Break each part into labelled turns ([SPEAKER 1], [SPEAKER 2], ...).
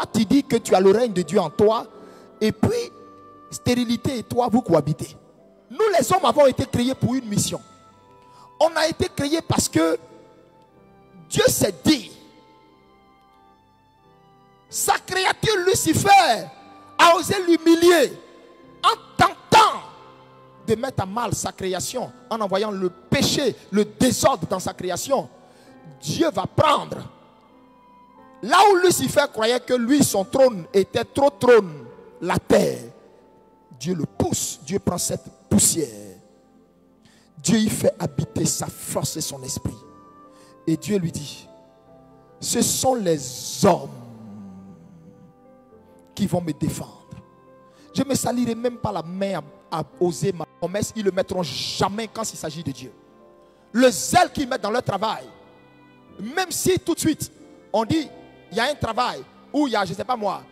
[SPEAKER 1] Toi, tu dis que tu as le règne de Dieu en toi. Et puis, stérilité et toi, vous cohabitez. Nous, les hommes, avons été créés pour une mission. On a été créés parce que Dieu s'est dit, sa créature Lucifer a osé l'humilier en tentant de mettre à mal sa création, en envoyant le péché, le désordre dans sa création. Dieu va prendre là où Lucifer croyait que lui, son trône était trop trône, la terre. Dieu le pousse, Dieu prend cette poussière, Dieu y fait habiter sa force et son esprit. Et Dieu lui dit, ce sont les hommes qui vont me défendre. Je ne me salirai même pas la main à oser ma promesse. Ils ne le mettront jamais quand il s'agit de Dieu. Le zèle qu'ils mettent dans leur travail, même si tout de suite on dit, il y a un travail où il y a, je ne sais pas moi,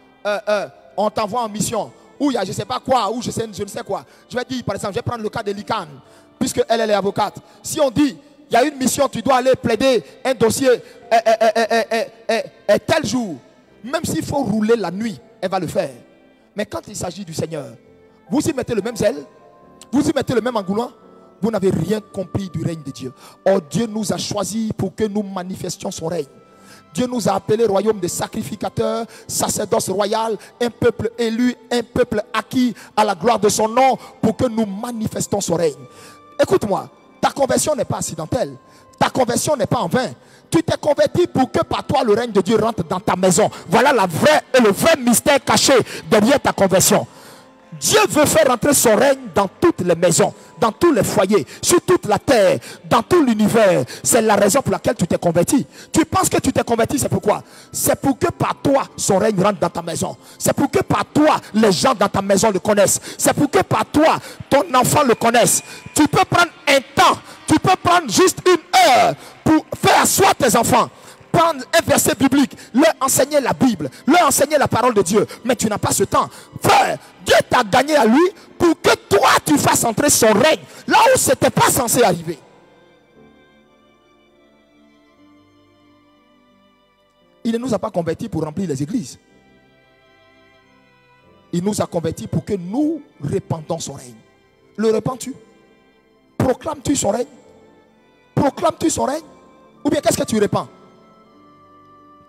[SPEAKER 1] on t'envoie en mission, où il y a je ne sais pas quoi, ou je ne sais quoi. Je vais dire, par exemple, je vais prendre le cas de Lican, puisque elle est avocate. Si on dit, il y a une mission, tu dois aller plaider un dossier tel jour, même s'il faut rouler la nuit, elle va le faire. Mais quand il s'agit du Seigneur, vous y mettez le même zèle, vous y mettez le même engouement, vous n'avez rien compris du règne de Dieu. Oh, Dieu nous a choisis pour que nous manifestions son règne. Dieu nous a appelés royaume de sacrificateurs, sacerdoce royal, un peuple élu, un peuple acquis à la gloire de son nom, pour que nous manifestons son règne. Écoute-moi, ta conversion n'est pas accidentelle. Ta conversion n'est pas en vain. Tu t'es converti pour que par toi le règne de Dieu rentre dans ta maison. Voilà le vrai mystère caché derrière ta conversion. Dieu veut faire rentrer son règne dans toutes les maisons, dans tous les foyers, sur toute la terre, dans tout l'univers. C'est la raison pour laquelle tu t'es converti. Tu penses que tu t'es converti, c'est pourquoi? C'est pour que par toi son règne rentre dans ta maison. C'est pour que par toi les gens dans ta maison le connaissent. C'est pour que par toi ton enfant le connaisse. Tu peux prendre un temps, tu peux prendre juste une heure pour faire asseoir tes enfants. Prendre un verset biblique, leur enseigner la Bible, leur enseigner la parole de Dieu. Mais tu n'as pas ce temps. Frère, Dieu t'a gagné à lui pour que toi tu fasses entrer son règne là où ce n'était pas censé arriver. Il ne nous a pas convertis pour remplir les églises. Il nous a convertis pour que nous répandons son règne. Le répands-tu? Proclames-tu son règne? Proclames-tu son règne? Ou bien qu'est-ce que tu répands?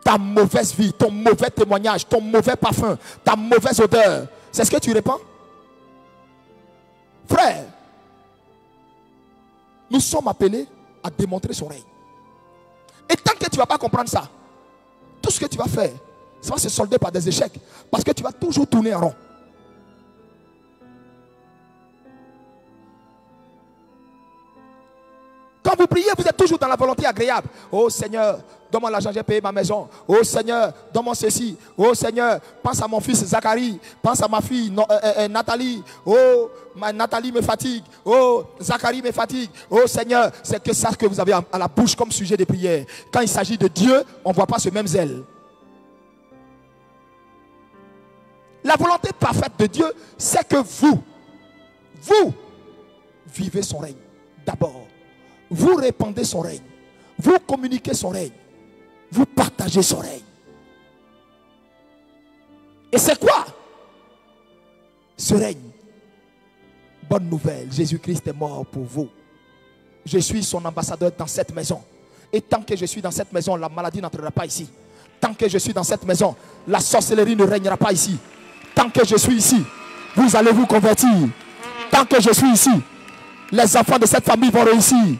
[SPEAKER 1] Ta mauvaise vie, ton mauvais témoignage, ton mauvais parfum, ta mauvaise odeur, c'est ce que tu répands? Frère, nous sommes appelés à démontrer son règne. Et tant que tu ne vas pas comprendre ça, tout ce que tu vas faire, ça va se solder par des échecs. Parce que tu vas toujours tourner en rond. Quand vous priez, vous êtes toujours dans la volonté agréable. Oh Seigneur, donne-moi l'argent, j'ai payé ma maison. Oh Seigneur, donne-moi ceci. Oh Seigneur, pense à mon fils Zacharie. Pense à ma fille Nathalie. Oh, Nathalie me fatigue. Oh, Zacharie me fatigue. Oh Seigneur, c'est que ça que vous avez à la bouche comme sujet de prière. Quand il s'agit de Dieu, on ne voit pas ce même zèle. La volonté parfaite de Dieu, c'est que vous vivez son règne d'abord. Vous répandez son règne. Vous communiquez son règne. Vous partagez son règne. Et c'est quoi ce règne? Bonne nouvelle, Jésus-Christ est mort pour vous. Je suis son ambassadeur dans cette maison. Et tant que je suis dans cette maison, la maladie n'entrera pas ici. Tant que je suis dans cette maison, la sorcellerie ne régnera pas ici. Tant que je suis ici, vous allez vous convertir. Tant que je suis ici, les enfants de cette famille vont réussir.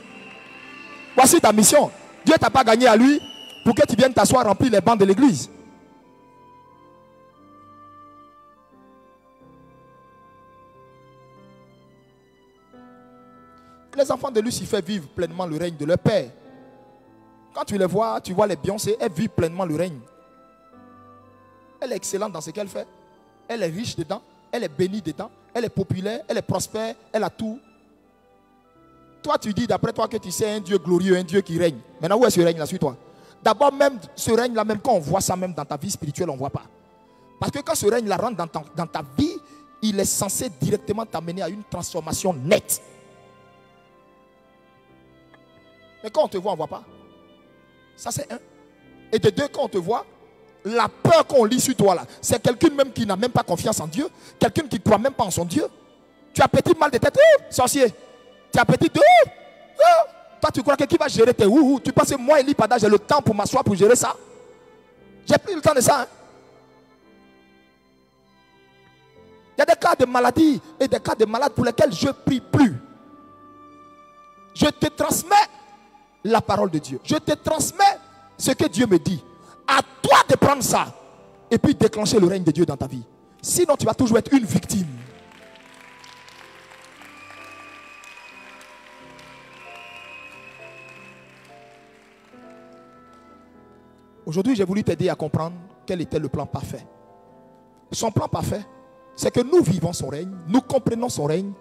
[SPEAKER 1] Voici ta mission. Dieu ne t'a pas gagné à lui pour que tu viennes t'asseoir remplir les bancs de l'église. Les enfants de Lucifer vivent pleinement le règne de leur père. Quand tu les vois, tu vois les Beyoncé, elles vivent pleinement le règne. Elle est excellente dans ce qu'elle fait. Elle est riche dedans, elle est bénie dedans, elle est populaire, elle est prospère, elle a tout. Toi, tu dis d'après toi que tu sais un Dieu glorieux, un Dieu qui règne. Maintenant, où est ce règne-là? Suis-toi. D'abord, même ce règne-là, même quand on voit ça, même dans ta vie spirituelle, on ne voit pas. Parce que quand ce règne-là rentre dans ta vie, il est censé directement t'amener à une transformation nette. Mais quand on te voit, on ne voit pas. Ça, c'est un. Et de deux, quand on te voit, La peur qu'on lit sur toi là, c'est quelqu'un même qui n'a même pas confiance en Dieu. Quelqu'un qui ne croit même pas en son Dieu. Tu as petit mal de tête, sorcier. Tu as petit de... Toi, tu crois que qui va gérer tes Tu penses que moi, Eli Pada, j'ai le temps pour m'asseoir pour gérer ça? J'ai plus le temps de ça. Hein? Il y a des cas de maladie et des cas de malades pour lesquels je ne prie plus. Je te transmets la parole de Dieu. Je te transmets ce que Dieu me dit. À toi de prendre ça et puis déclencher le règne de Dieu dans ta vie. Sinon, tu vas toujours être une victime. Aujourd'hui, j'ai voulu t'aider à comprendre quel était le plan parfait. Son plan parfait, c'est que nous vivons son règne, nous comprenons son règne,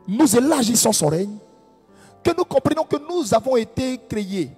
[SPEAKER 1] nous élargissons son règne, que nous comprenons que nous avons été créés,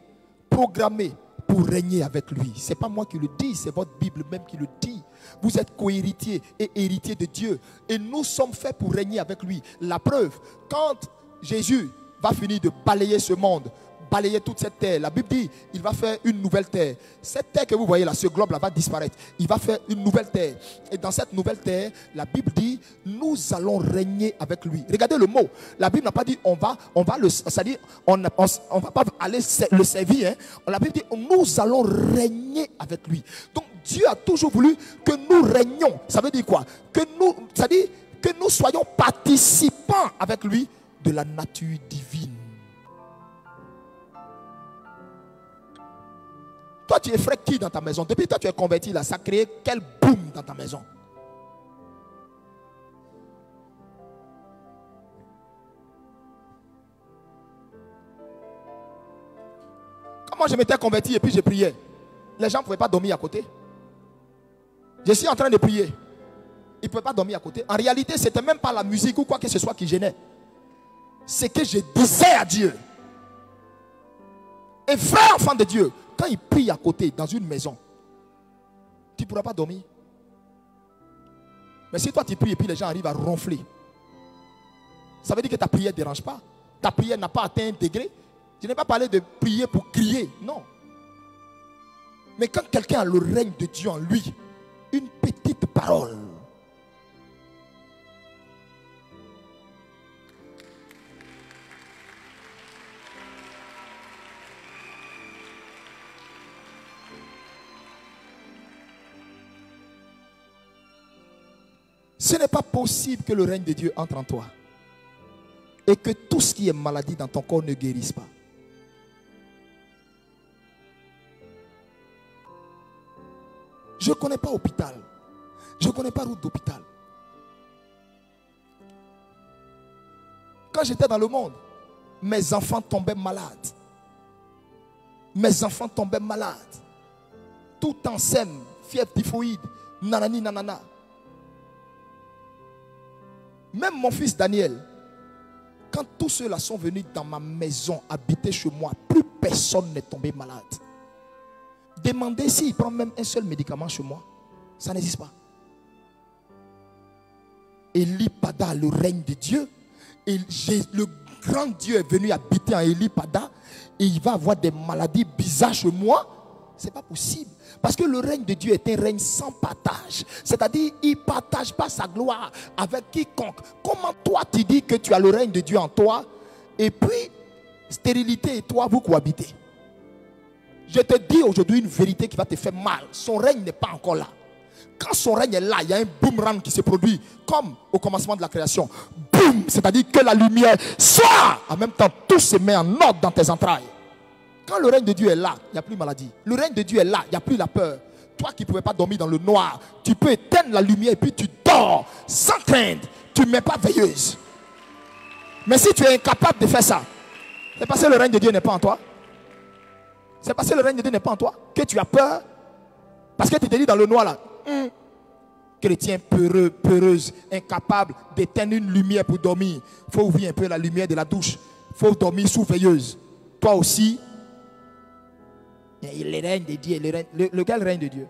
[SPEAKER 1] programmés pour régner avec lui. Ce n'est pas moi qui le dis, c'est votre Bible même qui le dit. Vous êtes co-héritiers et héritiers de Dieu. Et nous sommes faits pour régner avec lui. La preuve, quand Jésus va finir de balayer ce monde, balayer toute cette terre, la Bible dit, il va faire une nouvelle terre. Cette terre que vous voyez là, ce globe là va disparaître. Il va faire une nouvelle terre. Et dans cette nouvelle terre, la Bible dit, nous allons régner avec lui. Regardez le mot. La Bible n'a pas dit, on va le, c'est-à-dire, on va pas aller le servir. Hein. La Bible dit, nous allons régner avec lui. Donc Dieu a toujours voulu que nous régnions. Ça veut dire quoi? C'est-à-dire que nous soyons participants avec lui de la nature divine. Toi, tu effraies qui dans ta maison? Depuis que toi, tu es converti là, ça a créé quel boom dans ta maison? Comment je m'étais converti et puis je priais? Les gens ne pouvaient pas dormir à côté. Je suis en train de prier. Ils ne pouvaient pas dormir à côté. En réalité, ce n'était même pas la musique ou quoi que ce soit qui gênait. C'est que je disais à Dieu. Et vrai enfant de Dieu, quand il prie à côté, dans une maison, tu ne pourras pas dormir. Mais si toi tu pries et puis les gens arrivent à ronfler, ça veut dire que ta prière ne dérange pas. Ta prière n'a pas atteint un degré. Je n'ai pas parlé de prier pour crier, non. Mais quand quelqu'un a le règne de Dieu en lui, une petite parole, ce n'est pas possible que le règne de Dieu entre en toi et que tout ce qui est maladie dans ton corps ne guérisse pas. Je ne connais pas hôpital. Je ne connais pas route d'hôpital. Quand j'étais dans le monde, mes enfants tombaient malades. Mes enfants tombaient malades. Tout en sème, fièvre typhoïde, nanani nanana. Même mon fils Daniel, quand tous ceux-là sont venus dans ma maison, habiter chez moi, plus personne n'est tombé malade. Demandez s'il prend même un seul médicament chez moi. Ça n'existe pas. Eli Pada, le règne de Dieu. Et le grand Dieu est venu habiter en Eli Pada. Et il va avoir des maladies bizarres chez moi. Ce n'est pas possible. Parce que le règne de Dieu est un règne sans partage. C'est-à-dire, il ne partage pas sa gloire avec quiconque. Comment toi tu dis que tu as le règne de Dieu en toi et puis stérilité et toi vous cohabitez? Je te dis aujourd'hui une vérité qui va te faire mal. Son règne n'est pas encore là. Quand son règne est là, il y a un boomerang qui se produit comme au commencement de la création. Boum! C'est-à-dire que la lumière soit. En même temps, tout se met en ordre dans tes entrailles. Quand le règne de Dieu est là, il n'y a plus de maladie. Le règne de Dieu est là, il n'y a plus la peur. Toi qui ne pouvais pas dormir dans le noir, tu peux éteindre la lumière et puis tu dors sans crainte. Tu ne mets pas veilleuse. Mais si tu es incapable de faire ça, c'est parce que le règne de Dieu n'est pas en toi. C'est parce que le règne de Dieu n'est pas en toi que tu as peur. Parce que tu te dis dans le noir là, chrétien peureux, peureuse, incapable d'éteindre une lumière pour dormir. Il faut ouvrir un peu la lumière de la douche. Il faut dormir sous veilleuse. Toi aussi. Le règne de Dieu, lequel règne de Dieu?